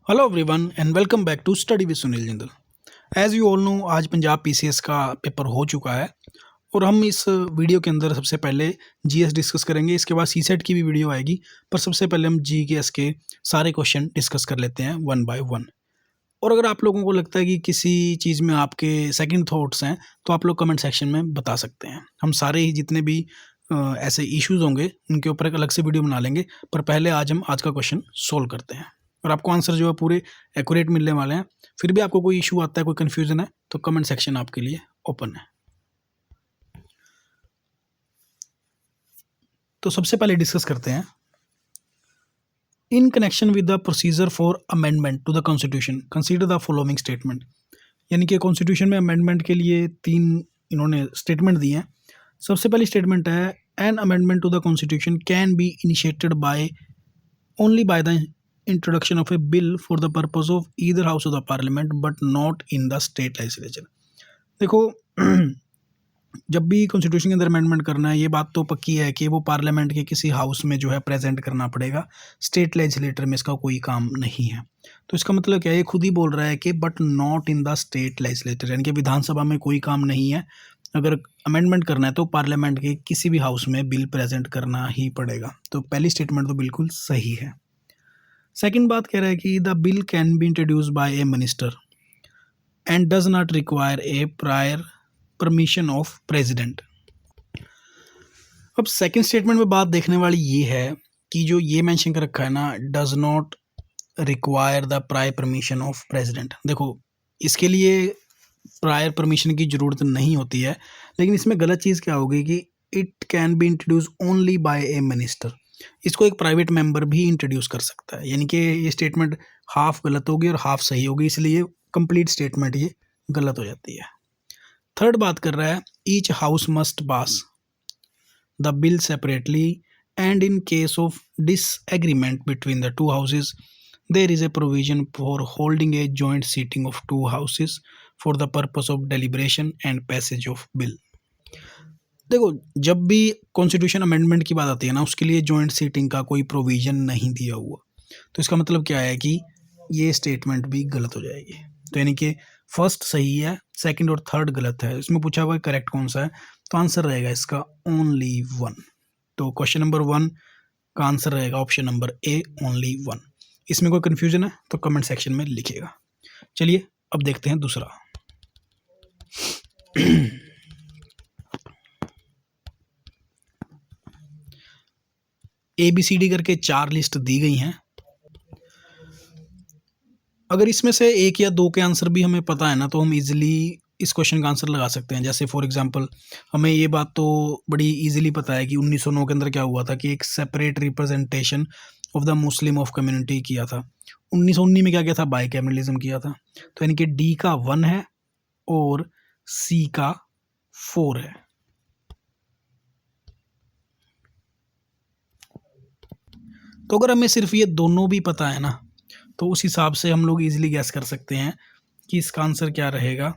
Hello everyone and welcome back to study with Sunil Jindal. As you all know, आज Punjab PCS का paper हो चुका है और हम इस वीडियो के अंदर सबसे पहले जीएस डिस्कस करेंगे। इसके बाद सीसेट की भी वीडियो आएगी, पर सबसे पहले हम जीएस के सारे क्वेश्चन डिस्कस कर लेते हैं वन बाय वन। और अगर आप लोगों को लगता है कि किसी चीज़ में आपके सेकंड थॉट्स हैं तो आप लोग कमेंट सेक्शन में बता सकते हैं। हम सारे ही जितने भी ऐसे इश्यूज होंगे उनके ऊपर एक अलग से वीडियो बना लेंगे, पर पहले हम आज का क्वेश्चन सोल्व करते हैं और आपको आंसर जो है पूरे एक्यूरेट मिलने वाले हैं। फिर भी आपको कोई इशू आता है, कोई कन्फ्यूजन है, तो कमेंट सेक्शन आपके लिए ओपन है। तो सबसे पहले डिस्कस करते हैं, in connection with the procedure for amendment to the constitution consider the following statement. यानी कि कॉन्स्टिट्यूशन में अमेंडमेंट के लिए तीन इन्होंने स्टेटमेंट दिए हैं। सबसे पहली स्टेटमेंट है, an amendment to the constitution can be initiated by only by the introduction of a bill for the purpose of either house of the parliament but not in the state legislature। देखो जब भी constitution के अंदर amendment करना है, ये बात तो पक्की है कि वो पार्लियामेंट के किसी हाउस में जो है प्रेजेंट करना पड़ेगा। स्टेट लेजिस्लेटर में इसका कोई काम नहीं है। तो इसका मतलब क्या है, ये खुद ही बोल रहा है कि but not in the state legislator, यानी कि विधानसभा में कोई काम नहीं है। अगर अमेंडमेंट करना है तो पार्लियामेंट के किसी भी हाउस में बिल प्रेजेंट करना ही पड़ेगा। तो पहली स्टेटमेंट तो बिल्कुल सही है। सेकंड बात कह रहा है कि the bill can be introduce by A minister and does not require a prior permission of president. अब सेकंड स्टेटमेंट में बात देखने वाली ये है कि जो ये मेंशन कर रखा है ना, does not require the prior permission of president. देखो, इसके लिए प्रायर परमिशन की ज़रूरत नहीं होती है, लेकिन इसमें गलत चीज़ क्या होगी कि it can be introduce only by A minister. इसको एक प्राइवेट मेंबर भी इंट्रोड्यूस कर सकता है, यानी कि ये स्टेटमेंट हाफ गलत होगी और हाफ सही होगी, इसलिए कंप्लीट स्टेटमेंट ये गलत हो जाती है। थर्ड बात कर रहा है, each house must pass the bill separately and in case of disagreement between the two houses there is a provision for holding a joint sitting of two houses for the purpose of deliberation and passage of bill. देखो, जब भी constitution amendment की बात आती है ना, उसके लिए जॉइंट सीटिंग का कोई प्रोविजन नहीं दिया हुआ। तो इसका मतलब क्या है कि ये स्टेटमेंट भी गलत हो जाएगी। तो यानी कि फर्स्ट सही है, सेकंड और थर्ड गलत है। इसमें पूछा हुआ है करेक्ट कौन सा है, तो आंसर रहेगा इसका ओनली वन। तो क्वेश्चन नंबर 1 का आंसर रहेगा option number A, only one. इसमें कोई कन्फ्यूजन है तो कमेंट सेक्शन में लिखिएगा। चलिए अब देखते हैं दूसरा। ABCD करके 4 लिस्ट दी गई हैं। अगर इसमें से एक या दो के आंसर भी हमें पता है ना, तो हम इजीली इस क्वेश्चन का आंसर लगा सकते हैं। जैसे फॉर एग्जांपल, हमें ये बात तो बड़ी इजीली पता है कि 1909 के अंदर क्या हुआ था कि एक separate representation of the Muslim of community किया था। 1919 में क्या किया था, बाइकैमरलिज्म किया था। तो यानी कि डी का 1 है और सी का 4 है। तो अगर हमें सिर्फ ये दोनों भी पता है ना, तो उस हिसाब से हम लोग इजीली गैस कर सकते हैं कि इसका आंसर क्या रहेगा।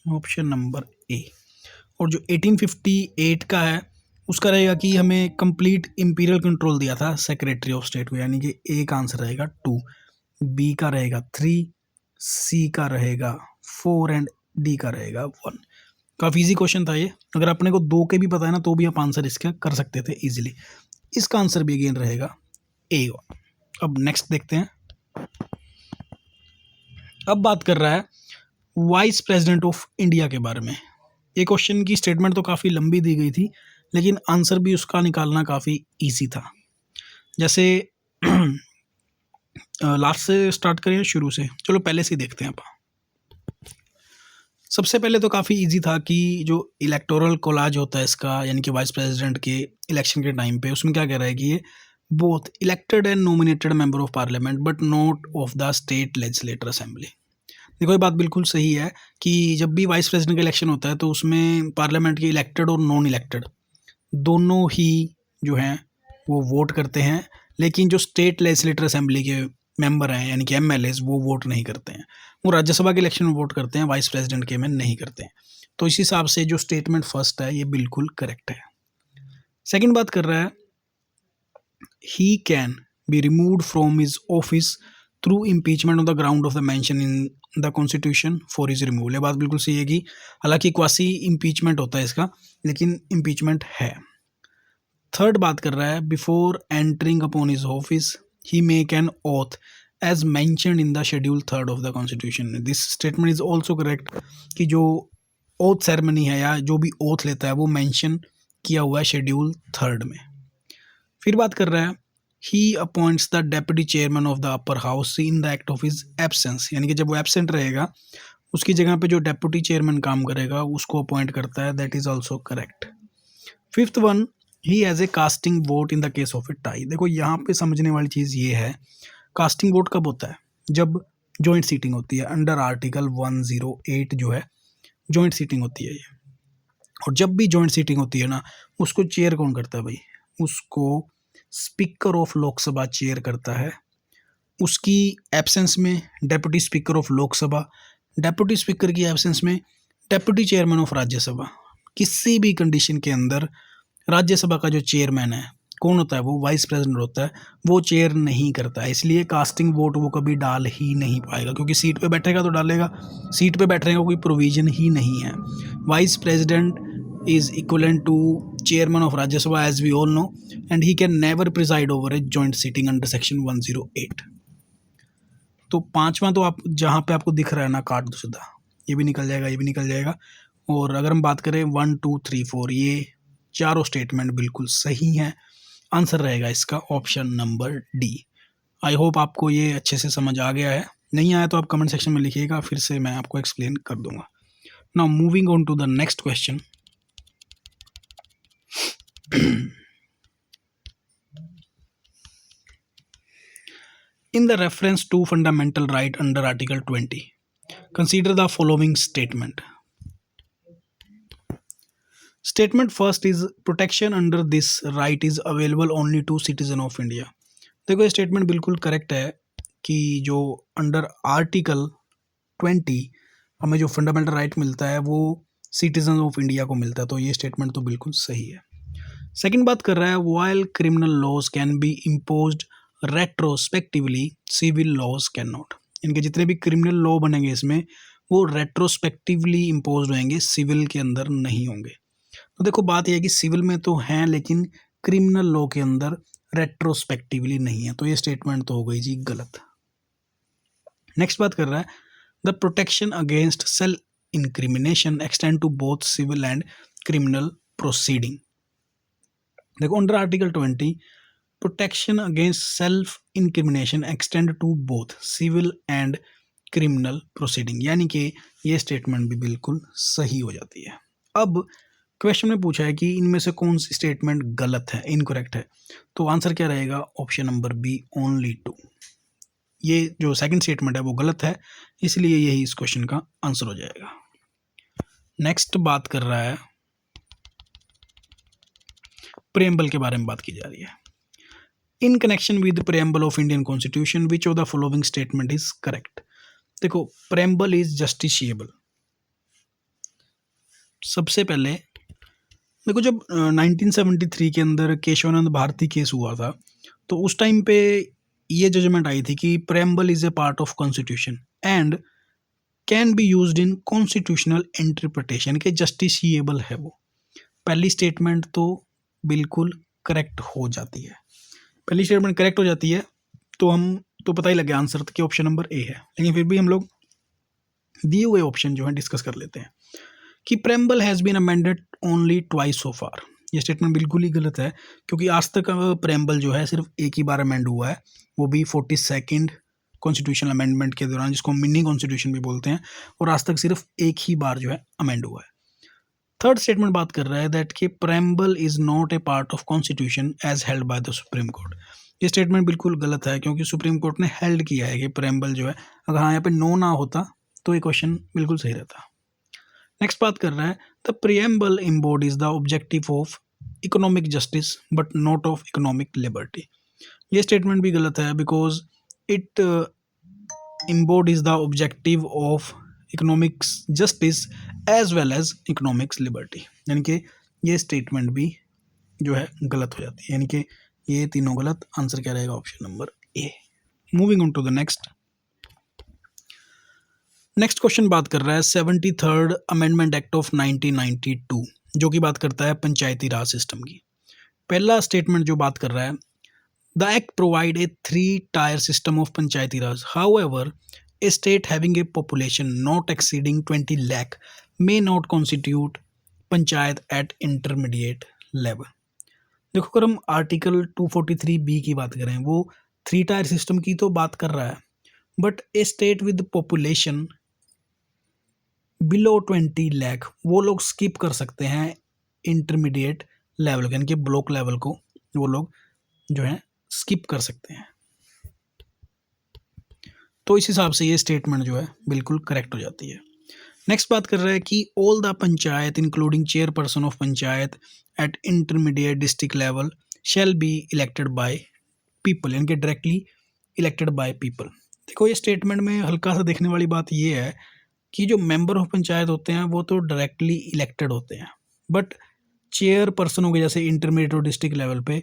ऑप्शन नंबर ए। और जो 1858 का है उसका रहेगा कि हमें कंप्लीट इंपीरियल कंट्रोल दिया था सेक्रेटरी ऑफ स्टेट को, यानी कि ए का आंसर रहेगा 2, बी का रहेगा 3, सी का रहेगा 4 एंड डी का रहेगा 1। काफ़ी इजी क्वेश्चन था ये। अगर अपने को 2 के भी पता है ना, तो भी आप आंसर इसका कर सकते थे इजीली। इसका आंसर भी अगेन रहेगा ए। अब नेक्स्ट देखते हैं। अब बात कर रहा है वाइस प्रेसिडेंट ऑफ इंडिया के बारे में। ये क्वेश्चन की स्टेटमेंट तो काफ़ी लंबी दी गई थी, लेकिन आंसर भी उसका निकालना काफ़ी इजी था। जैसे लास्ट से स्टार्ट करें शुरू से, चलो पहले से ही देखते हैं आप। सबसे पहले तो काफ़ी इजी था कि जो इलेक्टोरल कोलाज होता है इसका, यानी कि वाइस प्रेसिडेंट के इलेक्शन के टाइम पे, उसमें क्या कह रहा है कि ये both elected and nominated member of parliament but not of the state legislator assembly. देखो, ये बात बिल्कुल सही है कि जब भी वाइस प्रेसिडेंट का इलेक्शन होता है तो उसमें पार्लियामेंट के इलेक्टेड और नॉन इलेक्टेड दोनों ही जो हैं वो वोट करते हैं, लेकिन जो स्टेट लेजिस्लेटर असेंबली के मेंबर हैं यानी कि MLAs, वो वोट नहीं करते हैं। वो राज्यसभा के इलेक्शन में वोट करते हैं, वाइस प्रेसिडेंट के में नहीं करते हैं। तो इस हिसाब से जो स्टेटमेंट फर्स्ट है ये बिल्कुल करेक्ट है। सेकंड बात कर रहा है he can be removed from his office through impeachment on the ground of the mention in the constitution for his removal। ये बात बिल्कुल सही है कि हालांकि क्वासी इम्पीचमेंट होता है इसका, लेकिन इम्पीचमेंट है। थर्ड बात कर रहा है before entering upon his office he make an oath as mentioned in the schedule 3 of the constitution. This statement is also correct कि जो ओथ सेरेमनी है या जो भी ओथ लेता है वो मेंशन किया हुआ है शेड्यूल 3 में। फिर बात कर रहा है he appoints the deputy chairman of the upper house in the act of his absence, यानी कि जब वो एब्सेंट रहेगा उसकी जगह पे जो डेप्यूटी चेयरमैन काम करेगा उसको अपॉइंट करता है। That is also correct. Fifth one, he has a casting vote in the case of A tie. देखो यहाँ पे समझने वाली चीज़ ये है, कास्टिंग वोट कब होता है? जब जॉइंट सीटिंग होती है अंडर आर्टिकल 108 जो है जॉइंट सीटिंग होती है ये। और जब भी जॉइंट सीटिंग होती है ना, उसको चेयर कौन करता है भाई? उसको स्पीकर ऑफ लोकसभा चेयर करता है। उसकी एब्सेंस में deputy speaker of Lok Sabha, deputy speaker की एब्सेंस में डेप्यूटी चेयरमैन ऑफ राज्यसभा। किसी भी कंडीशन के अंदर राज्यसभा का जो चेयरमैन है कौन होता है? वो वाइस प्रेसिडेंट होता है, वो चेयर नहीं करता है। इसलिए कास्टिंग वोट वो कभी डाल ही नहीं पाएगा, क्योंकि सीट पे बैठेगा तो डालेगा, सीट पे बैठने का कोई प्रोविजन ही नहीं है। Vice president is equivalent to chairman of Rajya Sabha as we all know, and he can never preside over a joint sitting under section 108। तो पांचवा तो आप जहाँ पे आपको दिख रहा है ना काट दो सीधा, ये भी निकल जाएगा, ये भी निकल जाएगा। और अगर हम बात करें 1 2 3 4, ये चारों स्टेटमेंट बिल्कुल सही हैं। आंसर रहेगा इसका option number D. I hope आपको ये अच्छे से समझ आ गया है। नहीं आया तो आप कमेंट सेक्शन में लिखिएगा, फिर से मैं आपको एक्सप्लेन कर दूंगा। Now moving on to the next question. In the reference to fundamental right under Article 20, consider the following statement. Statement first is protection under this right is available only to citizen of India। देखो ये statement बिल्कुल correct है कि जो under article 20 हमें जो fundamental right मिलता है वो सिटीजन ऑफ इंडिया को मिलता है, तो ये स्टेटमेंट तो बिल्कुल सही है। सेकंड बात कर रहा है while criminal laws can be imposed retrospectively civil laws can not. इनके जितने भी क्रिमिनल लॉ बनेंगे इसमें वो रेट्रोस्पेक्टिवली इम्पोज होंगे, सिविल के अंदर नहीं होंगे। तो देखो बात यह है कि सिविल में तो हैं लेकिन क्रिमिनल लॉ के अंदर रेट्रोस्पेक्टिवली नहीं है, तो ये स्टेटमेंट तो हो गई जी गलत। नेक्स्ट बात कर रहा है the protection against self incrimination extend to both civil and criminal proceeding. देखो under article 20 protection against self incrimination extend to both civil and criminal proceeding, यानी कि ये स्टेटमेंट भी बिल्कुल सही हो जाती है। अब क्वेश्चन में पूछा है कि इनमें से कौन सी स्टेटमेंट गलत है, इनकरेक्ट है, तो आंसर क्या रहेगा? Option number B only 2। ये जो सेकंड स्टेटमेंट है वो गलत है, इसलिए यही इस क्वेश्चन का आंसर हो जाएगा। नेक्स्ट बात कर रहा है प्रेम्बल के बारे में बात की जा रही है। इन connection with preamble of Indian constitution which of the following statement is correct. देखो प्रेम्बल इज जस्टिशिएबल। सबसे पहले देखो जब 1973 के अंदर केशवानंद भारती केस हुआ था तो उस टाइम पे ये जजमेंट आई थी कि preamble is a part of constitution and can be used in constitutional interpretation के जस्टिशिएबल है वो। पहली स्टेटमेंट तो बिल्कुल करेक्ट हो जाती है, पहली स्टेटमेंट करेक्ट हो जाती है तो हम तो पता ही लग गया आंसर कि ऑप्शन नंबर ए है। लेकिन फिर भी हम लोग दिए हुए ऑप्शन जो है डिस्कस कर लेते हैं कि preamble has been amended only twice so far. ये स्टेटमेंट बिल्कुल ही गलत है क्योंकि आज तक प्रेम्बल जो है सिर्फ एक ही बार अमेंड हुआ है, वो भी 42nd कॉन्स्टिट्यूशनल अमेंडमेंट के दौरान, जिसको मिनी कॉन्स्टिट्यूशन भी बोलते हैं, और आज तक सिर्फ एक ही बार जो है अमेंड हुआ है। थर्ड स्टेटमेंट बात कर रहा है दैट कि preamble is not a part of constitution as held by the supreme court. ये स्टेटमेंट बिल्कुल गलत है क्योंकि सुप्रीम कोर्ट ने हेल्ड किया है कि प्रेम्बल जो है, अगर हाँ यहाँ पे नो ना होता तो ये क्वेश्चन बिल्कुल सही रहता। नेक्स्ट बात कर रहा है the preamble embodies the objective of economic justice but not of economic liberty. ये स्टेटमेंट भी गलत है because it embodies the objective of economics justice as well as economics liberty, यानी कि ये स्टेटमेंट भी जो है गलत हो जाती है, यानी कि ये तीनों गलत। आंसर क्या रहेगा? Option number A. Moving on to the next question बात कर रहा है 73rd अमेंडमेंट एक्ट ऑफ 1992, जो कि बात करता है पंचायती राज सिस्टम की। पहला स्टेटमेंट जो बात कर रहा है, the act provide a 3-tier system of Panchayati Raj, however A state having a population not exceeding 20 lakh may not constitute panchayat eight intermediate level. देखो, अगर हम आर्टिकल 243B की बात करें, वो 3-tier सिस्टम की तो बात कर रहा है, but A state with population below 20 lakh वो लोग स्किप कर सकते हैं इंटरमीडिएट लेवल, यानी कि ब्लॉक लेवल को वो लोग जो है स्किप कर सकते हैं। तो इस हिसाब से ये स्टेटमेंट जो है बिल्कुल करेक्ट हो जाती है। नेक्स्ट बात कर रहा है कि all the panchayat including chairperson of panchayat eight intermediate district level shall be elected by people, यानी कि डायरेक्टली इलेक्टेड बाय पीपल। देखो, ये स्टेटमेंट में हल्का सा देखने वाली बात ये है कि जो मेंबर ऑफ पंचायत होते हैं वो तो डायरेक्टली इलेक्टेड होते हैं, बट चेयर पर्सन हो गए जैसे इंटरमीडिएट और डिस्ट्रिक्ट लेवल पे,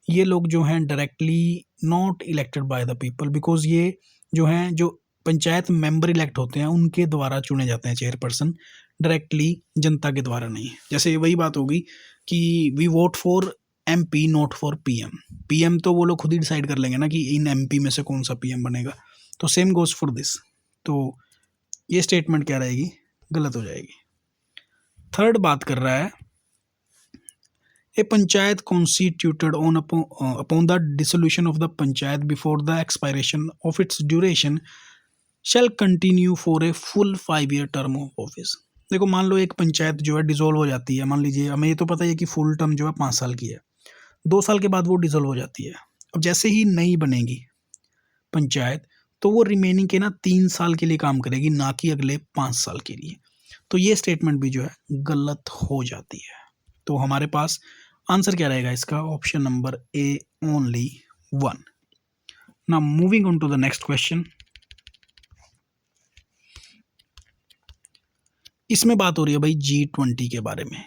ये लोग जो हैं directly not elected by the people, because ये जो हैं जो पंचायत मेंबर इलेक्ट होते हैं उनके द्वारा चुने जाते हैं चेयरपर्सन, डायरेक्टली जनता के द्वारा नहीं। जैसे वही बात होगी कि we vote for MP not for PM तो वो लोग खुद ही डिसाइड कर लेंगे ना कि इन MP में से कौन सा PM बनेगा। तो सेम गोज फॉर दिस। तो ये स्टेटमेंट क्या रहेगी? गलत हो जाएगी। थर्ड बात कर रहा है, a panchayat constituted on upon the dissolution of the panchayat before the expiration of its duration shall continue for a full 5-year term of office. देखो, मान लो एक पंचायत जो है डिसॉल्व हो जाती है, मान लीजिए, हमें ये तो पता है कि फुल टर्म जो है 5 साल की है, 2 साल के बाद वो डिसॉल्व हो जाती है। अब जैसे ही नई बनेगी पंचायत, तो वो रिमेनिंग के ना 3 साल के लिए काम करेगी, ना कि अगले 5 साल के लिए। तो ये स्टेटमेंट भी जो है गलत हो जाती है। तो हमारे पास आंसर क्या रहेगा इसका? Option number A, only 1। Now moving on to the next question. इसमें बात हो रही है भाई G20 के बारे में।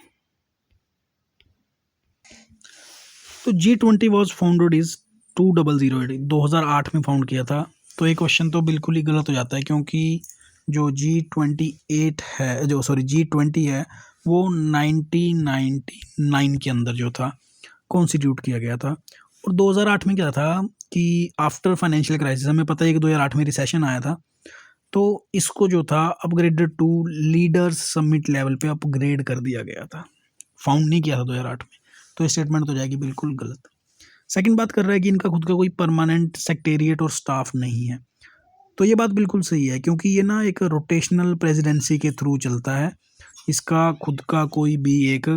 तो G20 वॉज फाउंडेड इज 2008, 2008 में फाउंड किया था। तो ये क्वेश्चन तो बिल्कुल ही गलत हो जाता है, क्योंकि जो G20 है वो 1999 के अंदर जो था कॉन्स्टिट्यूट किया गया था। और 2008 में क्या था कि आफ्टर फाइनेंशियल क्राइसिस, हमें पता है कि 2008 में रिसेशन आया था, तो इसको जो था upgraded to leaders summit level पे अपग्रेड कर दिया गया था। फाउंड नहीं किया था 2008 में। तो स्टेटमेंट तो जाएगी बिल्कुल गलत। सेकंड बात कर रहा है कि इनका खुद का कोई परमानेंट सेक्रेटेरिएट और स्टाफ नहीं है। तो ये बात बिल्कुल सही है, क्योंकि ये ना एक रोटेशनल प्रेसिडेंसी के थ्रू चलता है। इसका खुद का कोई भी एक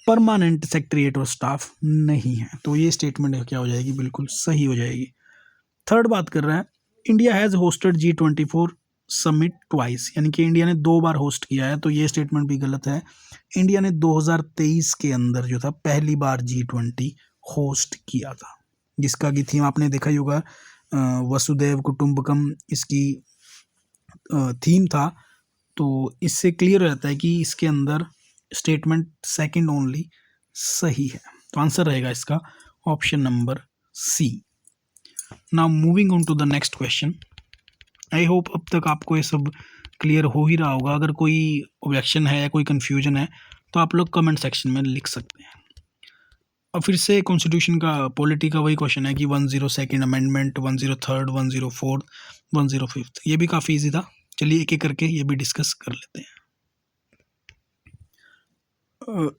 परमानेंट सेक्रेटेरिएट और स्टाफ नहीं है। तो ये स्टेटमेंट क्या हो जाएगी? बिल्कुल सही हो जाएगी। थर्ड बात कर रहा है, India has hosted G24 summit twice, यानी कि इंडिया ने 2 बार होस्ट किया है। तो ये स्टेटमेंट भी गलत है। इंडिया ने 2023 के अंदर जो था पहली बार G20 होस्ट किया था, जिसका कि थीम आपने देखा ही होगा, वसुदैव कुटुंबकम इसकी थीम था। तो इससे क्लियर हो जाता है कि इसके अंदर स्टेटमेंट सेकंड ओनली सही है। तो आंसर रहेगा इसका option number C. Now moving on to the next question. I hope अब तक आपको ये सब क्लियर हो ही रहा होगा। अगर कोई ऑब्जेक्शन है या कोई कन्फ्यूजन है तो आप लोग कमेंट सेक्शन में लिख सकते हैं। अब फिर से कॉन्स्टिट्यूशन का पॉलिटी का वही क्वेश्चन है कि 102nd amendment, 103rd, 104th, 105th, ये भी काफ़ी इजी था। चलिए एक एक करके ये भी डिस्कस कर लेते हैं।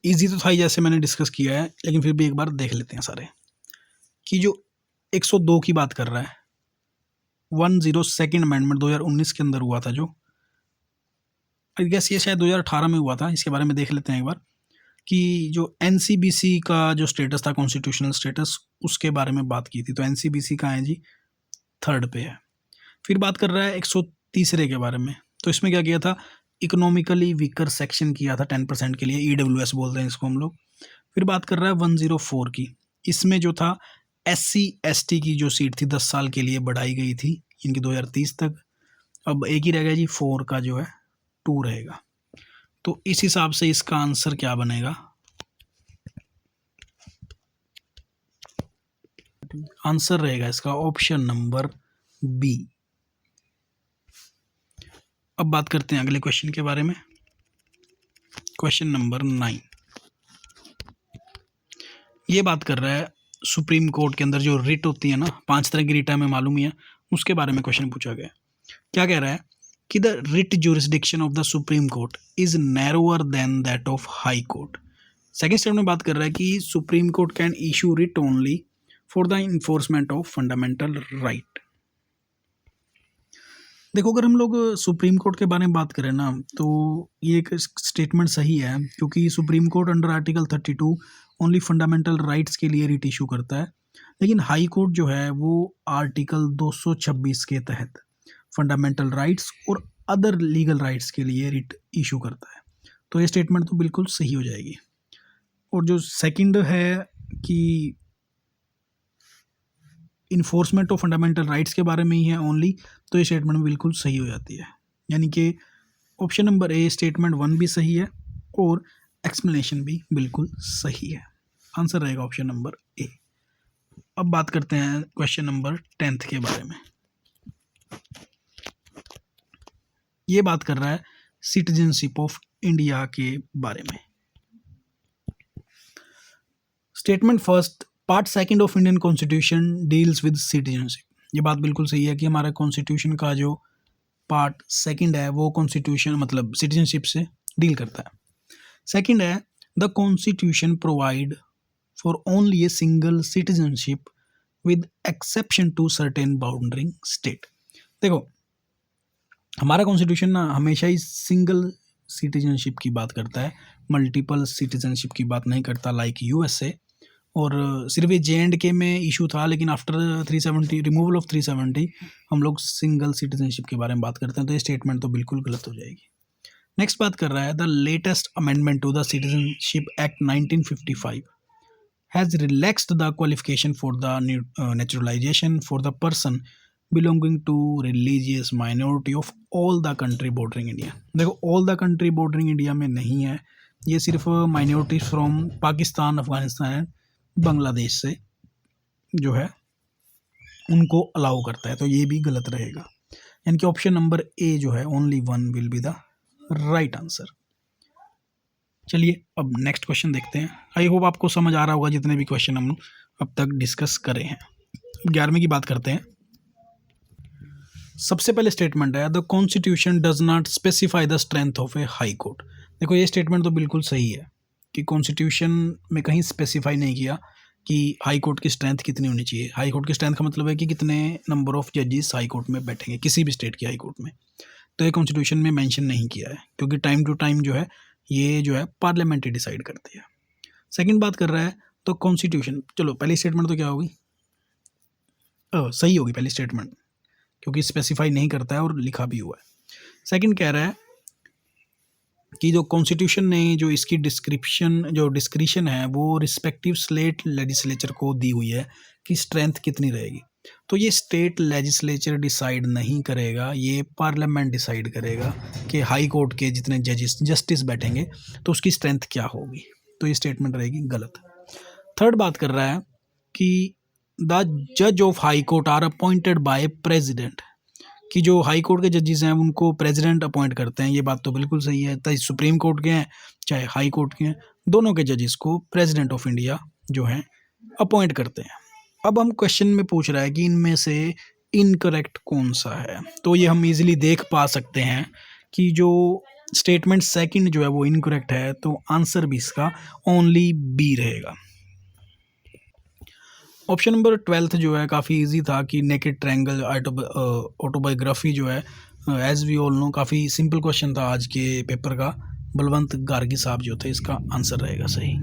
इजी तो था ही, जैसे मैंने डिस्कस किया है, लेकिन फिर भी एक बार देख लेते हैं सारे। कि जो 102 की बात कर रहा है, 102nd अमेंडमेंट 2019 के अंदर हुआ था, जो आई गेस ये शायद 2018 में हुआ था। इसके बारे में देख लेते हैं एक बार कि जो NCBC का जो स्टेटस था, कॉन्स्टिट्यूशनल स्टेटस, उसके बारे में बात की थी। तो NCBC कहाँ है जी? 3rd पे है। फिर बात कर रहा है 103 के बारे में। तो इसमें क्या किया था? इकोनॉमिकली वीकर सेक्शन किया था 10% के लिए, EWS बोलते हैं इसको हम लोग। फिर बात कर रहा है 104 की। इसमें जो था SC/ST की जो सीट थी 10 साल के लिए बढ़ाई गई थी, इनकी 2030 तक। अब एक ही रह गया जी, 4 का जो है 2 रहेगा। तो इस हिसाब से इसका आंसर क्या बनेगा? आंसर रहेगा इसका ऑप्शन नंबर बी। अब बात करते हैं अगले क्वेश्चन के बारे में। क्वेश्चन नंबर 9 ये बात कर रहा है सुप्रीम कोर्ट के अंदर जो रिट होती है ना, 5 तरह की रिट है, हमें मालूम ही है, उसके बारे में क्वेश्चन पूछा गया। क्या कह रहा है कि the writ jurisdiction of the supreme court is narrower than that of high court. Second step में बात कर रहा है कि supreme court can issue writ only for the enforcement of fundamental right. देखो, अगर हम लोग सुप्रीम कोर्ट के बारे में बात करें ना, तो ये एक स्टेटमेंट सही है, क्योंकि supreme court under article 32 only fundamental rights के लिए रिट इशू करता है, लेकिन हाई कोर्ट जो है वो आर्टिकल 226 के तहत फंडामेंटल राइट्स और अदर लीगल राइट्स के लिए रिट इशू करता है। तो ये स्टेटमेंट तो बिल्कुल सही हो जाएगी। और जो सेकंड है कि इन्फोर्समेंट ऑफ फंडामेंटल राइट्स के बारे में ही है ओनली, तो ये स्टेटमेंट बिल्कुल सही हो जाती है। यानी कि ऑप्शन नंबर ए स्टेटमेंट 1 भी सही है और एक्सप्लेनेशन भी बिल्कुल सही है। आंसर रहेगा ऑप्शन नंबर ए। अब बात करते हैं क्वेश्चन नंबर 10 के बारे में। ये बात कर रहा है सिटीजनशिप ऑफ इंडिया के बारे में। Statement first, part second of Indian constitution deals with citizenship. ये बात बिल्कुल सही है कि हमारा कॉन्स्टिट्यूशन का जो पार्ट सेकंड है वो कॉन्स्टिट्यूशन मतलब सिटीजनशिप से डील करता है। सेकंड है the constitution provide for only a single citizenship with exception to certain bordering state. देखो, हमारा कॉन्स्टिट्यूशन ना हमेशा ही सिंगल सिटीजनशिप की बात करता है, मल्टीपल सिटीजनशिप की बात नहीं करता, लाइक यूएसए। और सिर्फ ये JNK में इशू था, लेकिन आफ्टर 370 रिमूवल ऑफ 370 हम लोग सिंगल सिटीजनशिप के बारे में बात करते हैं, तो ये स्टेटमेंट तो बिल्कुल गलत हो जाएगी। नेक्स्ट बात कर रहा है the latest amendment to the citizenship act 1955 has relaxed the qualification for the naturalisation for the person belonging to religious minority of all the country bordering India. देखो, all the country bordering India में नहीं है, ये सिर्फ minority from Pakistan, Afghanistan, Bangladesh से जो है उनको अलाउ करता है, तो ये भी गलत रहेगा। यानी कि ऑप्शन नंबर ए जो है only 1 will be the right answer. चलिए अब नेक्स्ट क्वेश्चन देखते हैं। आई होप आपको समझ आ रहा होगा जितने भी क्वेश्चन हम अब तक डिस्कस करे हैं। 11वें की बात करते हैं। सबसे पहले स्टेटमेंट है the constitution does not specify the strength of A high court. देखो, ये स्टेटमेंट तो बिल्कुल सही है कि कॉन्स्टिट्यूशन में कहीं स्पेसिफाई नहीं किया कि हाई कोर्ट की स्ट्रेंथ कितनी होनी चाहिए। हाई कोर्ट की स्ट्रेंथ का मतलब है कि कितने नंबर ऑफ जजेस हाई कोर्ट में बैठेंगे किसी भी स्टेट की हाई कोर्ट में, तो ये कॉन्स्टिट्यूशन में मेंशन नहीं किया है, क्योंकि टाइम टू टाइम जो है ये जो है पार्लियामेंट ही डिसाइड करती है। सेकंड बात कर रहा है तो कॉन्स्टिट्यूशन, चलो पहली स्टेटमेंट तो क्या होगी, सही होगी पहली स्टेटमेंट, क्योंकि स्पेसिफाई नहीं करता है और लिखा भी हुआ है। सेकंड कह रहा है कि जो कॉन्स्टिट्यूशन ने जो इसकी डिस्क्रिप्शन है वो रिस्पेक्टिव स्टेट लेजिस्लेचर को दी हुई है कि स्ट्रेंथ कितनी रहेगी, तो ये स्टेट लेजिस्लेचर डिसाइड नहीं करेगा, ये पार्लियामेंट डिसाइड करेगा कि हाई कोर्ट के जितने जस्टिस बैठेंगे तो उसकी स्ट्रेंथ क्या होगी, तो ये स्टेटमेंट रहेगी गलत। थर्ड बात कर रहा है कि द जज of high court are appointed by president, कि जो हाई कोर्ट के जजेस हैं उनको प्रेसिडेंट अपॉइंट करते हैं, ये बात तो बिल्कुल सही है। चाहे सुप्रीम कोर्ट के हैं चाहे हाई कोर्ट के हैं, दोनों के जजेस को प्रेसिडेंट ऑफ इंडिया जो हैं अपॉइंट करते हैं। अब हम क्वेश्चन में पूछ रहा है कि इनमें से इनकरेक्ट कौन सा है, तो ये हम इजीली देख पा सकते हैं कि जो स्टेटमेंट सेकंड जो है वो इनकरेक्ट है, तो आंसर भी इसका ओनली बी रहेगा। ऑप्शन नंबर 12 जो है काफ़ी इजी था कि नेकेड ट्रायंगल ऑटोबायोग्राफी जो है, एज वी ऑल नो, काफ़ी सिंपल क्वेश्चन था आज के पेपर का। बलवंत गार्गी साहब जो थे, इसका आंसर रहेगा सही।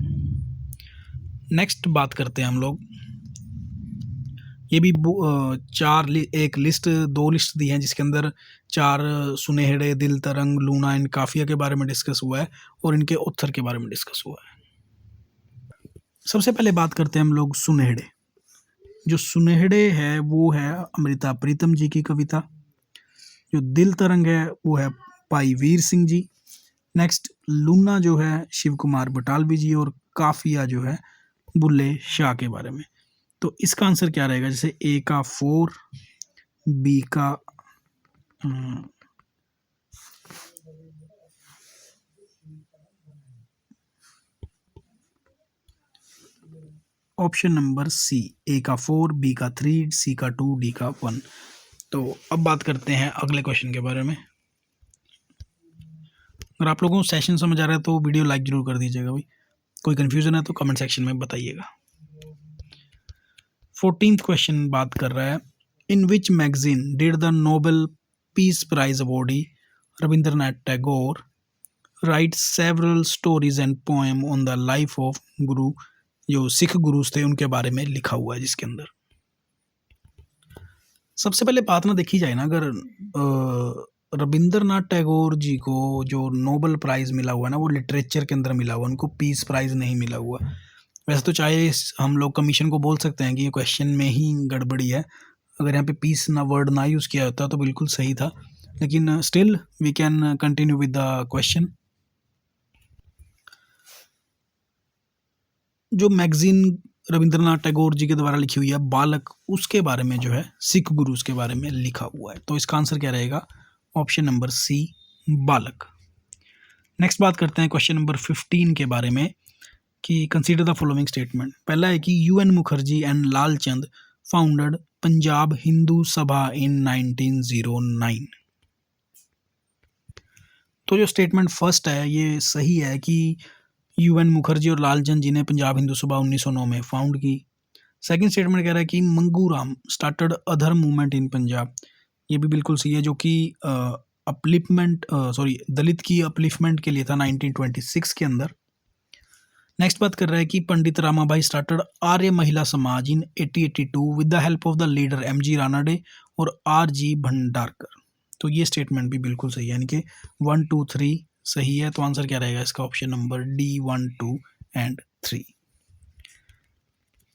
नेक्स्ट बात करते हैं हम लोग, ये भी एक लिस्ट 2 लिस्ट दी हैं जिसके अंदर 4 सुनहरे, दिल तरंग, लूना एंड काफिया के बारे में डिस्कस हुआ है और इनके ऑथर के बारे में डिस्कस हुआ है। सबसे पहले बात करते हैं हम लोग सुनहरे। जो सुनहरे है वो है अमृता प्रीतम जी की कविता। जो दिल तरंग है वो है भाई वीर सिंह जी। नेक्स्ट लूना जो है शिव कुमार बटालवी जी, और काफिया जो है बुल्ले शाह के बारे में। तो इसका आंसर क्या रहेगा? जैसे ए का 4, बी का ऑप्शन नंबर सी, ए का 4, बी का 3, सी का 2, डी का 1। तो अब बात करते हैं अगले क्वेश्चन के बारे में। अगर आप लोगों को सेशन समझ आ रहा है तो वीडियो लाइक जरूर कर दीजिएगा भाई। कोई कंफ्यूजन है तो कमेंट सेक्शन में बताइएगा। 14th क्वेश्चन बात कर रहा है, in which magazine did the Nobel peace prize awardee Rabindranath Tagore write several stories and poem on the life of guru, जो सिख गुरुज थे उनके बारे में लिखा हुआ है जिसके अंदर। सबसे पहले बात ना देखी जाए ना, अगर रविंद्रनाथ टैगोर जी को जो नोबेल प्राइज़ मिला हुआ है ना, वो लिटरेचर के अंदर मिला हुआ, उनको पीस प्राइज़ नहीं मिला हुआ। वैसे तो चाहे हम लोग कमीशन को बोल सकते हैं कि ये क्वेश्चन में ही गड़बड़ी है, अगर यहाँ पे पीस ना वर्ड ना यूज़ किया होता तो बिल्कुल सही था, लेकिन still we can continue with the question. जो मैगजीन रविंद्रनाथ टैगोर जी के द्वारा लिखी हुई है बालक, उसके बारे में जो है सिख गुरुज के बारे में लिखा हुआ है। तो इसका आंसर क्या रहेगा? ऑप्शन नंबर सी, बालक। नेक्स्ट बात करते हैं क्वेश्चन नंबर 15 के बारे में कि कंसीडर द फॉलोइंग स्टेटमेंट। पहला है कि UN Mukherjee and Lalchand founded Punjab Hindu सभा इन 1909। तो जो स्टेटमेंट फर्स्ट है ये सही है कि UN मुखर्जी और लालचंद जी ने पंजाब हिंदू सभा 1909 में फाउंड की। सेकंड स्टेटमेंट कह रहा है कि Mangu Ram started other movement in Punjab. ये भी बिल्कुल सही है, जो कि दलित की अपलिफ्टमेंट के लिए था 1926 के अंदर। नेक्स्ट बात कर रहा है कि पंडित रामाभाई स्टार्टेड आर्य महिला समाज इन 1882 with the help of the leader MG Ranade और RG भंडारकर। तो ये स्टेटमेंट भी बिल्कुल सही है, यानी कि 1, 2, 3 सही है। तो आंसर क्या रहेगा इसका? Option number D, 1, 2 and 3।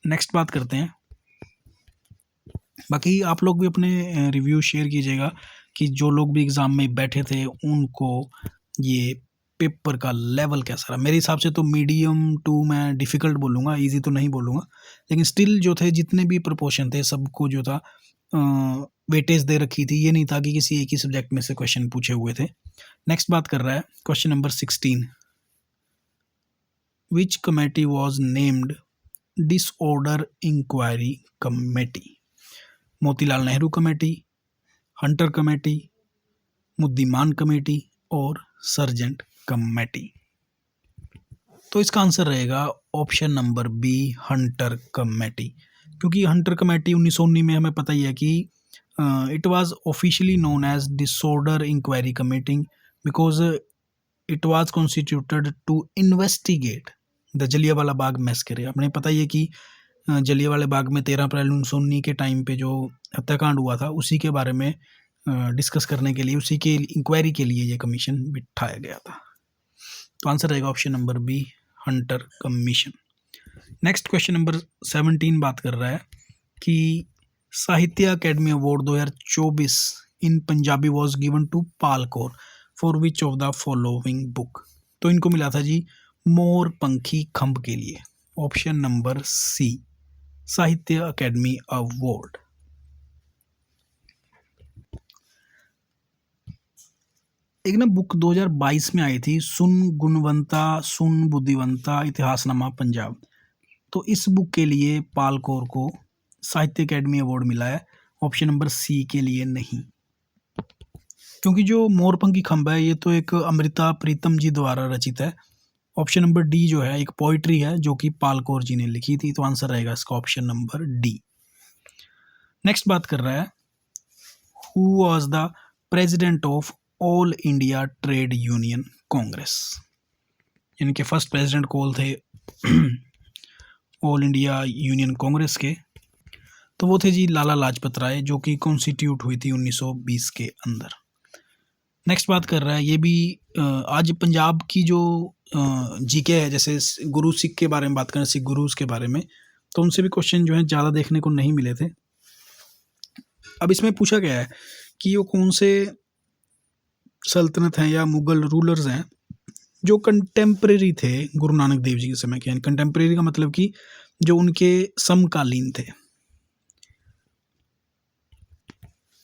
Next बात करते हैं, बाकी आप लोग भी अपने रिव्यू शेयर कीजिएगा कि जो लोग भी एग्ज़ाम में बैठे थे उनको ये पेपर का लेवल कैसा रहा। मेरे हिसाब से तो मीडियम टू, मैं डिफ़िकल्ट बोलूँगा, इजी तो नहीं बोलूँगा, लेकिन स्टिल जो थे जितने भी प्रोपोर्शन थे सबको जो था वेटेज दे रखी थी। ये नहीं था कि किसी एक ही सब्जेक्ट में से क्वेश्चन पूछे हुए थे। नेक्स्ट बात कर रहा है question number 16, which committee was named disorder inquiry committee? Motilal Nehru committee, Hunter committee, Muddiman committee और सर्जेंट कमेटी। तो इसका आंसर रहेगा option number B, Hunter committee, क्योंकि हंटर कमेटी 1919 में हमें पता ही है कि it was officially known as disorder inquiry committee because it was constituted to investigate the Jallianwala Bagh massacre. अपने पता ही है कि जलियांवाला बाग में 13 अप्रैल 1919 के टाइम पे जो हत्याकांड हुआ था उसी के बारे में डिस्कस करने के लिए, उसी के इंक्वायरी के लिए ये कमीशन बिठाया गया था। तो आंसर रहेगा option number B, hunter commission. Next question number 17 बात कर रहा है कि Sahitya Akademi award 2024 in Punjabi was given to Pal Kaur for which of the following book? तो इनको मिला था जी मोर पंखी खंभ के लिए। ऑप्शन नंबर सी, साहित्य अकेडमी अवार्ड। एक ना बुक 2022 में आई थी, सुन गुणवंता सुन बुद्धिवंता इतिहासनामा पंजाब। तो इस बुक के लिए पाल कौर को साहित्य अकेडमी अवार्ड मिला है, ऑप्शन नंबर सी के लिए नहीं। क्योंकि जो मोरपंखी खंभ है ये तो एक अमृता प्रीतम जी द्वारा रचित है। ऑप्शन नंबर डी जो है एक पोइट्री है जो कि पाल कौर जी ने लिखी थी। तो आंसर रहेगा इसका ऑप्शन नंबर डी। नेक्स्ट बात कर रहा है, who was the president of all India trade union Congress? यानी कि फर्स्ट प्रेसिडेंट कौन थे ऑल इंडिया यूनियन कांग्रेस के? तो वो थे जी लाला लाजपत राय, जो कि कॉन्स्टिट्यूट हुई थी 1920 के अंदर। नेक्स्ट बात कर रहा है, ये भी आज पंजाब की जो जीके है, जैसे गुरु सिख के बारे में बात करें, सिख गुरुज के बारे में, तो उनसे भी क्वेश्चन जो है ज़्यादा देखने को नहीं मिले थे। अब इसमें पूछा गया है कि वो कौन से सल्तनत हैं या मुगल रूलर्स हैं जो कंटेम्प्रेरी थे गुरु नानक देव जी के समय के। यानी कंटेम्प्रेरी का मतलब कि जो उनके समकालीन थे।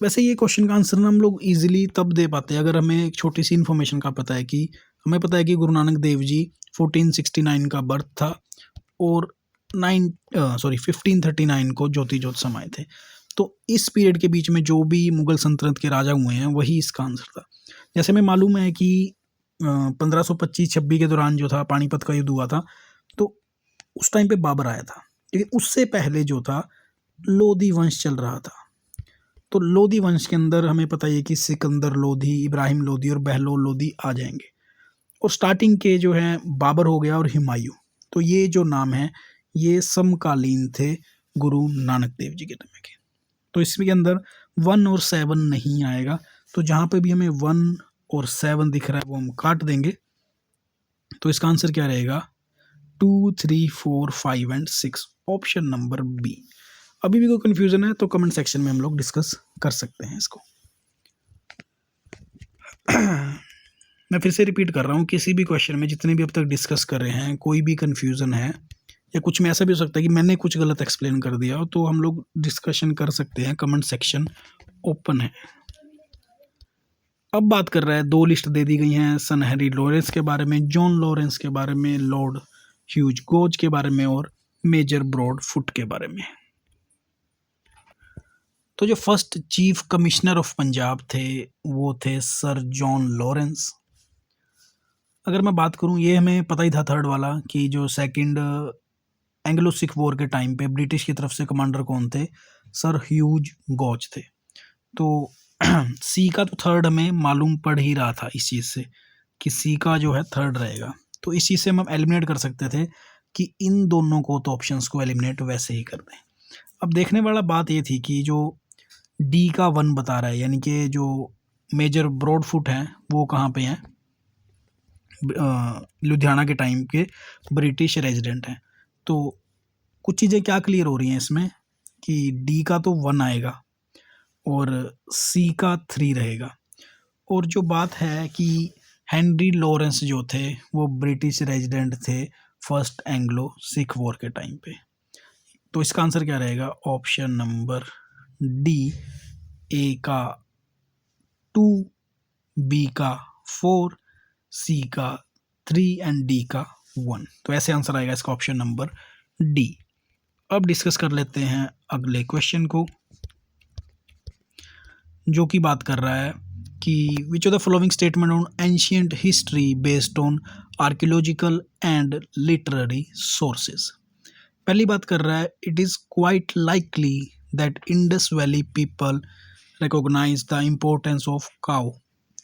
वैसे ये क्वेश्चन का आंसर ना हम लोग इजीली तब दे पाते हैं अगर हमें एक छोटी सी इन्फॉर्मेशन का पता है कि हमें पता है कि गुरु नानक देव जी 1469 का बर्थ था और 1539 को ज्योति ज्योत समाए थे। तो इस पीरियड के बीच में जो भी मुगल सल्तनत के राजा हुए हैं वही इसका आंसर था। जैसे हमें मालूम है कि 1525-26 के दौरान जो था पानीपत का युद्ध हुआ था, तो उस टाइम पे बाबर आया था, लेकिन उससे पहले जो था लोधी वंश चल रहा था। तो लोधी वंश के अंदर हमें पता है कि सिकंदर लोधी, इब्राहिम लोधी और बहलोल लोधी आ जाएंगे, और स्टार्टिंग के जो है बाबर हो गया और हुमायूं। तो ये जो नाम है ये समकालीन थे गुरु नानक देव जी के समय के। तो इसके अंदर 1 और 7 नहीं आएगा, तो जहाँ पे भी हमें 1 और 7 दिख रहा है वो हम काट देंगे। तो इसका आंसर क्या रहेगा? 2, 3, 4, 5 एंड 6, ऑप्शन नंबर बी। अभी भी कोई कन्फ्यूजन है तो कमेंट सेक्शन में हम लोग डिस्कस कर सकते हैं इसको। मैं फिर से रिपीट कर रहा हूँ, किसी भी क्वेश्चन में जितने भी अब तक डिस्कस कर रहे हैं, कोई भी कन्फ्यूज़न है या कुछ में ऐसा भी हो सकता है कि मैंने कुछ गलत एक्सप्लेन कर दिया हो, तो हम लोग डिस्कशन कर सकते हैं, कमेंट सेक्शन ओपन है। अब बात कर रहा है, 2 लिस्ट दे दी गई हैं सन हेनरी लॉरेंस के बारे में, जॉन लॉरेंस के बारे में, लॉर्ड ह्यूज गोज के बारे में और मेजर ब्रॉड फुट के बारे में। तो जो first chief commissioner of Punjab थे वो थे सर जॉन लॉरेंस। अगर मैं बात करूं, ये हमें पता ही था थर्ड वाला कि जो सेकंड एंग्लो सिख वॉर के टाइम पे ब्रिटिश की तरफ से कमांडर कौन थे? सर ह्यूज गॉज थे। तो सी का तो थर्ड हमें मालूम पड़ ही रहा था इस चीज़ से कि सी का जो है थर्ड रहेगा, तो इस चीज़ से हम एलिमिनेट कर सकते थे कि इन दोनों को तो ऑप्शंस को एलिमिनेट वैसे ही कर दें। अब देखने वाला बात ये थी कि जो डी का 1 बता रहा है, यानी कि जो मेजर ब्रॉड फुट हैं वो कहाँ पे हैं? लुधियाना के टाइम के ब्रिटिश रेजिडेंट हैं। तो कुछ चीज़ें क्या क्लियर हो रही हैं इसमें कि डी का तो 1 आएगा और सी का 3 रहेगा। और जो बात है कि हेनरी लॉरेंस जो थे वो ब्रिटिश रेजिडेंट थे फर्स्ट एंग्लो सिख वॉर के टाइम पे। तो इसका आंसर क्या रहेगा? ऑप्शन नंबर डी, ए का 2, बी का 4, सी का 3 एंड डी का 1। तो ऐसे आंसर आएगा इसका ऑप्शन नंबर डी। अब डिस्कस कर लेते हैं अगले क्वेश्चन को, जो कि बात कर रहा है कि विच of the following statement on ancient history based on archaeological and literary sources. पहली बात कर रहा है, it is quite likely that Indus valley people recognize the importance of cow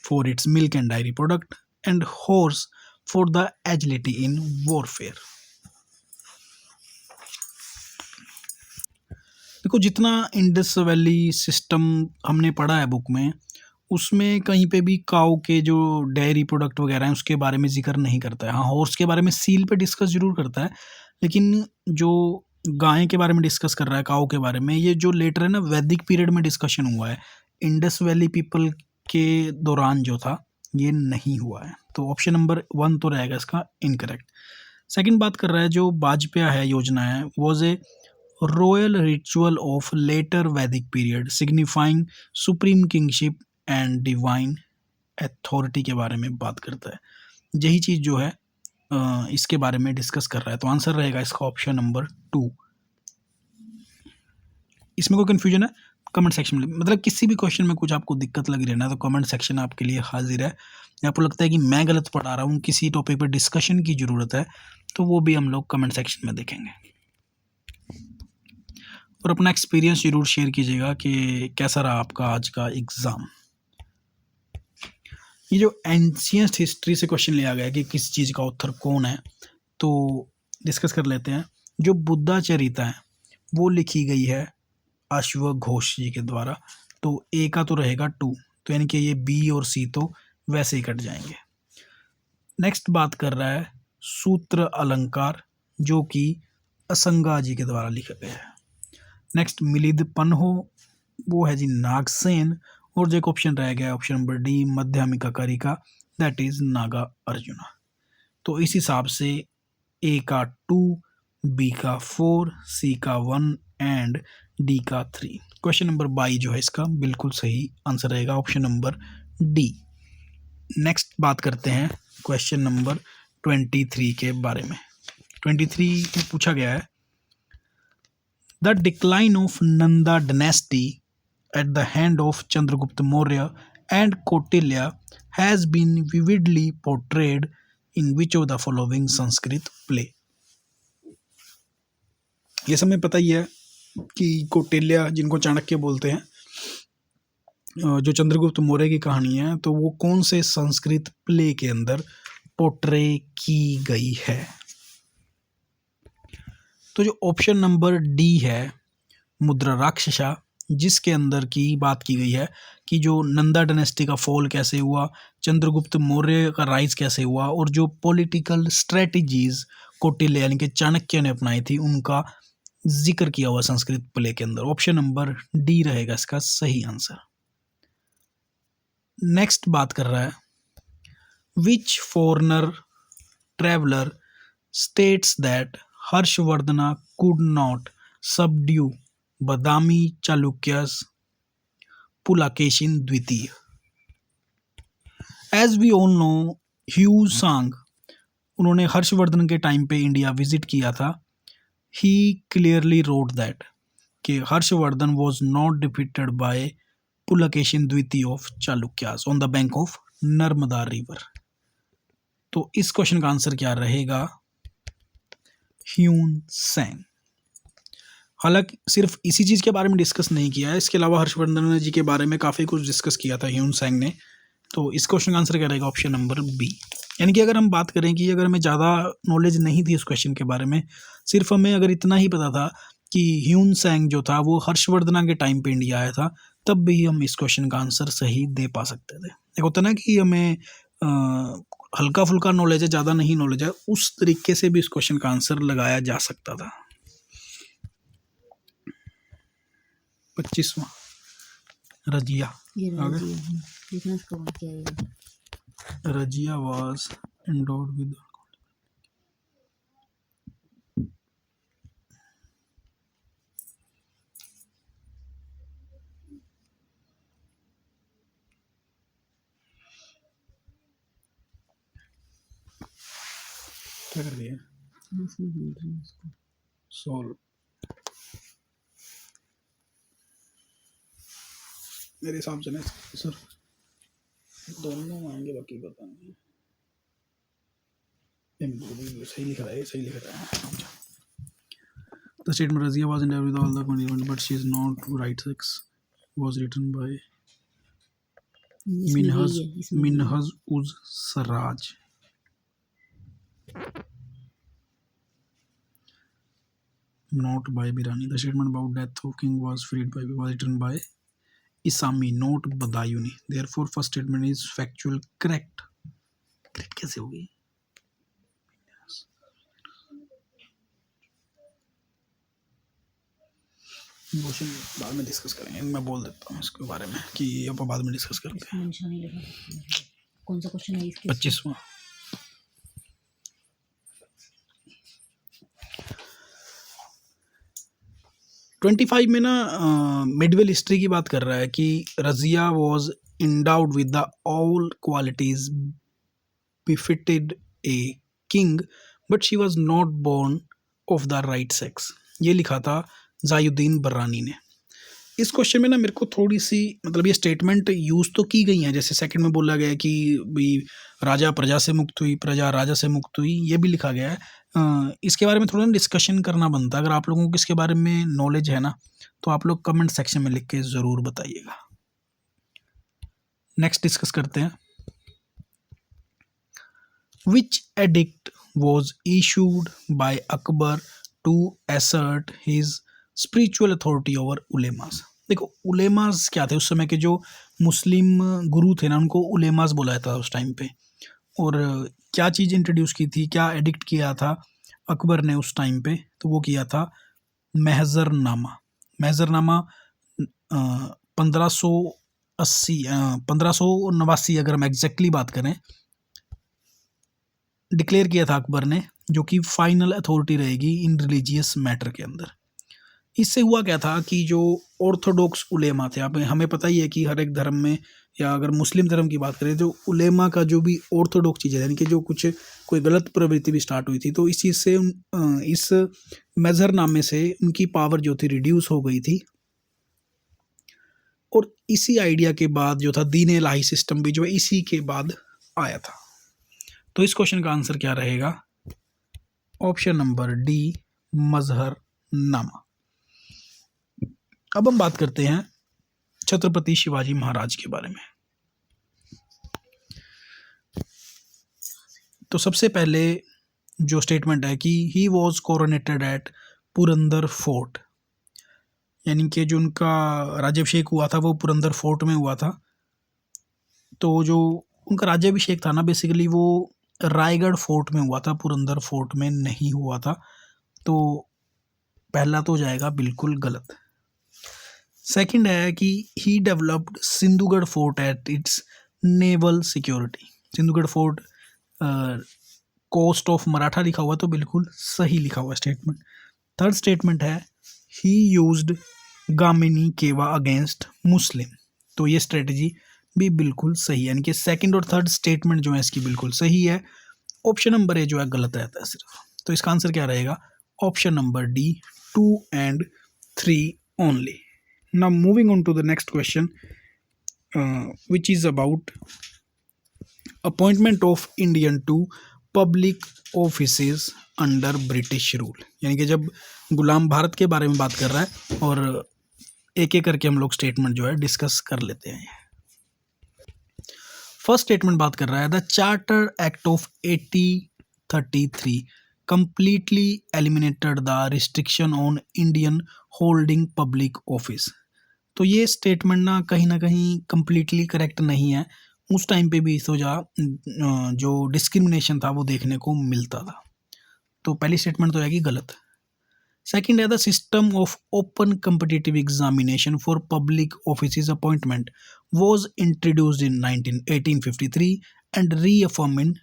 for its milk and dairy product and horse for the agility in warfare। देखो, जितना Indus valley system हमने पढ़ा है बुक में, उसमें कहीं पे भी काऊ के जो डेयरी प्रोडक्ट वगैरह हैं उसके बारे में जिक्र नहीं करता है। हाँ, हॉर्स के बारे में सील पे डिस्कस जरूर करता है, लेकिन जो गाय के बारे में डिस्कस कर रहा है, काऊ के बारे में, ये जो लेटर है ना वैदिक पीरियड में डिस्कशन हुआ है, इंडस वैली पीपल के दौरान जो था ये नहीं हुआ है। तो ऑप्शन नंबर 1 तो रहेगा इसका इनकरेक्ट। सेकंड बात कर रहा है, जो बाजपेया है योजना है, was a royal ritual of later Vedic period signifying supreme kingship and divine authority के बारे में बात करता है। यही चीज़ जो है इसके बारे में डिस्कस कर रहा है। तो आंसर रहेगा इसका ऑप्शन नंबर 2। इसमें कोई कन्फ्यूजन है कमेंट सेक्शन में, मतलब किसी भी क्वेश्चन में कुछ आपको दिक्कत लग रही है ना, तो कमेंट सेक्शन आपके लिए हाजिर है। या आपको लगता है कि मैं गलत पढ़ा रहा हूँ, किसी टॉपिक पर डिस्कशन की ज़रूरत है, तो वो भी हम लोग कमेंट सेक्शन में देखेंगे। और अपना एक्सपीरियंस जरूर शेयर कीजिएगा कि कैसा रहा आपका आज का एग्ज़ाम। ये जो एंशियंट हिस्ट्री से क्वेश्चन लिया गया है कि किस चीज़ का ऑथर कौन है, तो डिस्कस कर लेते हैं। जो बुद्धाचरिता है वो लिखी गई है अश्वघोष जी के द्वारा। तो ए का तो रहेगा 2, तो यानी कि ये बी और सी तो वैसे ही कट जाएंगे। नेक्स्ट बात कर रहा है सूत्र अलंकार, जो कि असंगा जी के द्वारा लिखा गया है। नेक्स्ट मिलिंद पन्हो, वो है जी नागसेन। और जो एक ऑप्शन रह गया ऑप्शन नंबर डी, मध्यमिका कारिका, दैट इज नागा अर्जुना। तो इस हिसाब से ए का 2, बी का 4, सी का 1 एंड डी का 3। क्वेश्चन नंबर 22 जो है इसका बिल्कुल सही आंसर रहेगा, ऑप्शन नंबर डी। नेक्स्ट बात करते हैं क्वेश्चन नंबर 23 के बारे में। 23 में पूछा गया है, the decline of Nanda dynasty at the hand of Chandragupta Maurya and Kautilya has been vividly portrayed in which of the following Sanskrit play? ये सब में पता ही है कि कौटिल्य जिनको चाणक्य बोलते हैं, जो चंद्रगुप्त मौर्य की कहानी है, तो वो कौन से संस्कृत प्ले के अंदर पोर्ट्रे की गई है? तो जो ऑप्शन नंबर डी है मुद्रा राक्षसा, जिसके अंदर की बात की गई है कि जो नंदा डायनेस्टी का फॉल कैसे हुआ, चंद्रगुप्त मौर्य का राइज कैसे हुआ, और जो पॉलिटिकल स्ट्रेटजीज कौटिल्य यानी कि चाणक्य ने अपनाई थी उनका जिक्र किया हुआ संस्कृत प्ले के अंदर। ऑप्शन नंबर डी रहेगा इसका सही आंसर। नेक्स्ट बात कर रहा है, which foreigner traveller states that Harshavardhana could not subdue Badami Chalukyas Pulakeshin द्वितीय। As we all know, Hiuen Tsang, उन्होंने हर्षवर्धन के टाइम पे इंडिया विजिट किया था। ही क्लियरली रोट दैट कि Harshavardhan was not defeated by Pulakeshin द्वितीय of Chalukyas on the bank of Narmada river. तो इस क्वेश्चन का आंसर क्या रहेगा? Hiuen Tsang. हालांकि सिर्फ इसी चीज़ के बारे में डिस्कस नहीं किया है, इसके अलावा हर्षवर्धन जी के बारे में काफ़ी कुछ डिस्कस किया था ह्यून सैंग ने। तो इस क्वेश्चन का आंसर क्या रहेगा? Option number B. यानी कि अगर हम बात करें कि अगर हमें ज़्यादा नॉलेज नहीं थी उस क्वेश्चन के बारे में, सिर्फ हमें अगर इतना ही पता था कि ह्यून सैंग जो था वो हर्षवर्धना के टाइम पे इंडिया आया था, तब भी हम इस क्वेश्चन का आंसर सही दे पा सकते थे। एक होता ना कि हमें हल्का फुल्का नॉलेज है, ज़्यादा नहीं नॉलेज है, उस तरीके से भी इस क्वेश्चन का आंसर लगाया जा सकता था। 25वां Razia, Razia was endowed with क्या कर रही है? सॉल्व। मेरे हिसाब से ना सर दोनों आएंगे, बाकी पता नहीं। सही लिख रहा है, सही लिख रहा है। The statement Razia was endowed with all the conditions, but she is not right sex was written by Minhaj uz Sarraj. Not by Birani. The statement about death of king was written by Isami, not Badayuni. Therefore, first statement is factual correct. Correct कैसे होगी? Question बाद में discuss करेंगे, मैं बोल देता हूँ इसके बारे में कि अब बाद में डिस्कस करते हैं। कौन सा क्वेश्चन है इसके? 25वां। में ना मिडवेल हिस्ट्री की बात कर रहा है कि Razia was endowed with the all qualities befitted a king but she was not born of the right sex. ये लिखा था जायुद्दीन बर्रानी ने। इस क्वेश्चन में ना मेरे को थोड़ी सी मतलब ये स्टेटमेंट यूज़ तो की गई हैं, जैसे सेकंड में बोला गया है कि भाई राजा प्रजा से मुक्त हुई, प्रजा राजा से मुक्त हुई, ये भी लिखा गया है। इसके बारे में थोड़ा डिस्कशन करना बनता है। अगर आप लोगों को इसके बारे में नॉलेज है ना, तो आप लोग कमेंट सेक्शन में लिख के ज़रूर बताइएगा। नेक्स्ट डिस्कस करते हैं। Which edict was issued by Akbar to assert his spiritual authority over उलेमास। देखो उलेमास क्या थे? उस समय के जो मुस्लिम गुरु थे ना, उनको उलेमास बुलाया था उस टाइम पे। और क्या चीज़ इंट्रोड्यूस की थी, क्या एडिक्ट किया था अकबर ने उस टाइम पे? तो वो किया था महजरनामा। महजरनामा 1589 अगर हम एग्जैक्टली बात करें, डिक्लेयर किया था अकबर ने जो कि फाइनल अथॉरिटी रहेगी इन रिलीजियस मैटर के अंदर। इससे हुआ क्या था कि जो ऑर्थोडॉक्स उलेमा थे, आप हमें पता ही है कि हर एक धर्म में, या अगर मुस्लिम धर्म की बात करें, जो उलेमा का जो भी ऑर्थोडॉक्स चीज़ है, यानी कि जो कुछ कोई गलत प्रवृत्ति भी स्टार्ट हुई थी, तो इस चीज़ से इस मेजरनामे से उनकी पावर जो थी रिड्यूस हो गई थी। और इसी आइडिया के बाद जो था दीन इलाही सिस्टम भी जो है इसी के बाद आया था। तो इस क्वेश्चन का आंसर क्या रहेगा? ऑप्शन नंबर डी, मजहर नामा। अब हम बात करते हैं छत्रपति शिवाजी महाराज के बारे में। तो सबसे पहले जो स्टेटमेंट है कि he was coronated at Purandar fort, यानी कि जो उनका राज्याभिषेक हुआ था वो पुरंदर फोर्ट में हुआ था। तो जो उनका राज्याभिषेक था ना, बेसिकली वो रायगढ़ फोर्ट में हुआ था, पुरंदर फोर्ट में नहीं हुआ था। तो पहला तो जाएगा बिल्कुल गलत। सेकंड है कि he developed Sindhugarh fort at its naval security. Sindhugarh fort coast of Maratha लिखा हुआ, तो बिल्कुल सही लिखा हुआ स्टेटमेंट। थर्ड स्टेटमेंट है ही यूज्ड गामिनी केवा अगेंस्ट मुस्लिम। तो ये स्ट्रेटजी भी बिल्कुल सही है, यानी कि सेकंड और थर्ड स्टेटमेंट जो है इसकी बिल्कुल सही है। ऑप्शन नंबर ए जो है गलत रहता है सिर्फ। तो इसका आंसर क्या रहेगा? Option number D, 2 and 3 only. Now moving on to the next question, which is about appointment of Indian to public offices under British rule। यानी कि जब गुलाम भारत के बारे में बात कर रहा है, और एक एक करके हम लोग स्टेटमेंट जो है डिस्कस कर लेते हैं। फर्स्ट स्टेटमेंट बात कर रहा है the charter act of 1833 completely eliminated the restriction on Indian holding public office। तो ये स्टेटमेंट ना कहीं कम्प्लीटली करेक्ट नहीं है। उस टाइम पे भी जो डिस्क्रिमिनेशन था वो देखने को मिलता था। तो पहली स्टेटमेंट तो आएगी गलत। सेकंड है the system of open competitive examination for public office appointment was introduced in 1853 and reaffirm in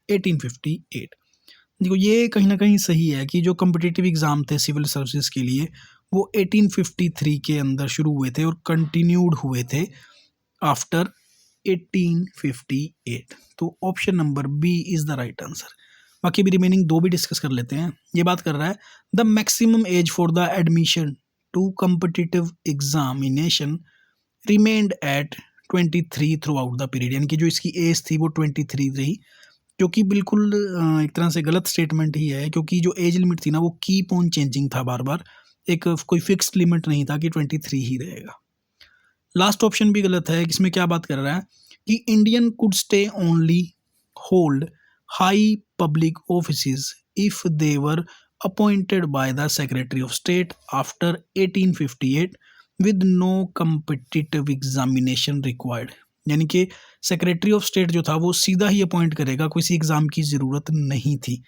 1858। देखो ये कहीं ना कहीं सही है कि जो कम्पिटिटिव एग्ज़ाम थे सिविल सर्विसेज के लिए वो 1853 के अंदर शुरू हुए थे और कंटिन्यूड हुए थे आफ्टर 1858। तो option number B is the right answer. बाकी भी रिमेनिंग दो भी डिस्कस कर लेते हैं। ये बात कर रहा है the maximum age for the admission to competitive examination remained at 23 throughout the period. यानी कि जो इसकी एज थी वो 23 रही, जो कि बिल्कुल एक तरह से गलत स्टेटमेंट ही है, क्योंकि जो एज लिमिट थी ना वो कीप ऑन चेंजिंग था बार बार, एक कोई फिक्स्ड लिमिट नहीं था कि 23 ही रहेगा। लास्ट ऑप्शन भी गलत है। इसमें क्या बात कर रहा है कि Indian could stay only hold high public offices if they were appointed by the secretary of state after 1858 with no competitive examination required. यानी कि सेक्रेटरी ऑफ स्टेट जो था वो सीधा ही अपॉइंट करेगा, किसी एग्ज़ाम की ज़रूरत नहीं थी।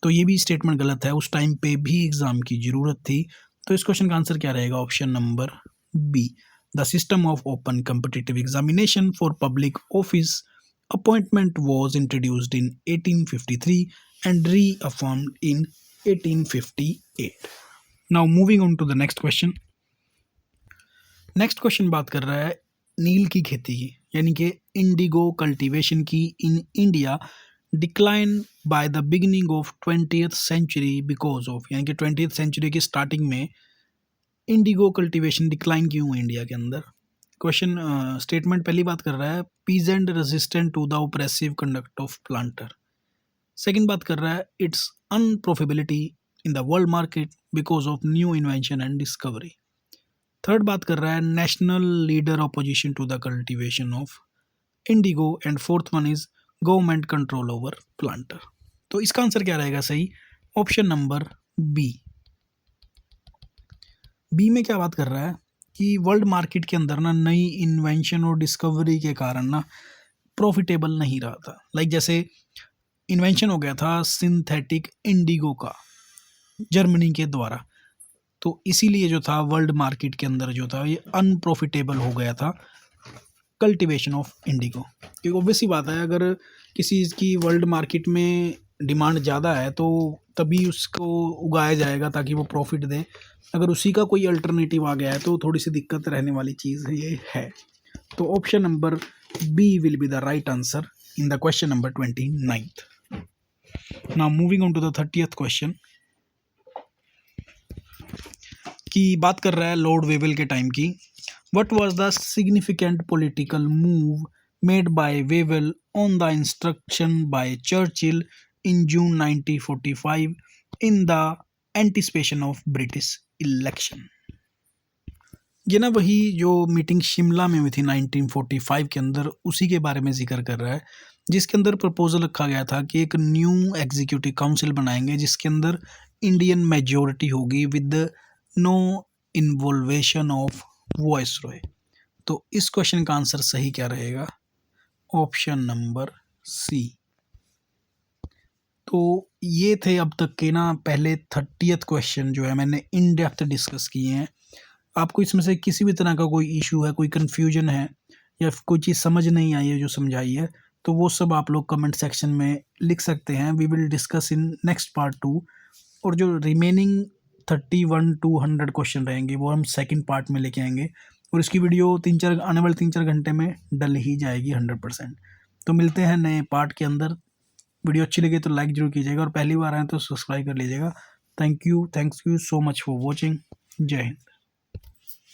तो ये भी स्टेटमेंट गलत है, उस टाइम पे भी एग्ज़ाम की ज़रूरत थी। तो इस क्वेश्चन का आंसर क्या रहेगा? Option number B, the system of open competitive examination for public office appointment was introduced in 1853 and reaffirmed in 1858। Now moving on to the next question. Next question बात कर रहा है नील की खेती की, यानी कि इंडिगो कल्टीवेशन की in India decline by the beginning of 20th century because of. यानी कि 20th सेंचुरी की स्टार्टिंग में इंडिगो कल्टीवेशन डिक्लाइन क्यों हुआ इंडिया के अंदर? क्वेश्चन स्टेटमेंट पहली बात कर रहा है peasant resistant to the oppressive conduct of planter. Second बात कर रहा है its unprofitability in the world market because of new invention and discovery. Third बात कर रहा है national leader opposition to the cultivation of indigo. And fourth one is government control over planter. तो इसका आंसर क्या रहेगा सही? Option number B. बी में क्या बात कर रहा है कि वर्ल्ड मार्केट के अंदर ना नई इन्वेंशन और डिस्कवरी के कारण ना प्रॉफिटेबल नहीं रहा था। लाइक जैसे इन्वेंशन हो गया था सिंथेटिक इंडिगो का जर्मनी के द्वारा, तो इसीलिए जो था वर्ल्ड मार्केट के अंदर जो था ये अनप्रॉफिटेबल हो गया था कल्टीवेशन ऑफ इंडिगो। क्योंकि ऑब्वियस ही बात है अगर किसी की वर्ल्ड मार्केट में डिमांड ज़्यादा है तो तभी उसको उगाया जाएगा ताकि वो प्रॉफिट दे। अगर उसी का कोई अल्टरनेटिव आ गया है तो थोड़ी सी दिक्कत रहने वाली चीज़ ये है। तो option number B will be the right answer in the question number 29th। Now moving on to the 30th question की बात कर रहा है लॉर्ड वेवल के टाइम की। What was the significant political move made by Wavell on the instruction by Churchill in June 1945 in the anticipation of British election. ये ना वही जो मीटिंग शिमला में हुई थी 1945 के अंदर, उसी के बारे में जिक्र कर रहा है, जिसके अंदर प्रपोजल रखा गया था कि एक न्यू एग्जीक्यूटिव काउंसिल बनाएंगे जिसके अंदर इंडियन मेजॉरिटी होगी with no involvement of viceroy. तो इस क्वेश्चन का आंसर सही क्या रहेगा? Option number C. तो ये थे अब तक के ना पहले 30th क्वेश्चन जो है मैंने इन डेप्थ डिस्कस किए हैं। आपको इसमें से किसी भी तरह का कोई इशू है, कोई कन्फ्यूजन है या कोई चीज़ समझ नहीं आई है जो समझाई है, तो वो सब आप लोग कमेंट सेक्शन में लिख सकते हैं। We will discuss in next part 2। और जो रिमेनिंग 31 to 100 क्वेश्चन रहेंगे वो हम सेकंड पार्ट में लेके आएंगे और इसकी वीडियो आने वाले 3-4 घंटे में डल ही जाएगी 100%। तो मिलते हैं नए पार्ट के अंदर। वीडियो अच्छी लगे तो लाइक जरूर कीजिएगा और पहली बार आए तो सब्सक्राइब कर लीजिएगा। Thanks you so much for watching. जय हिंद।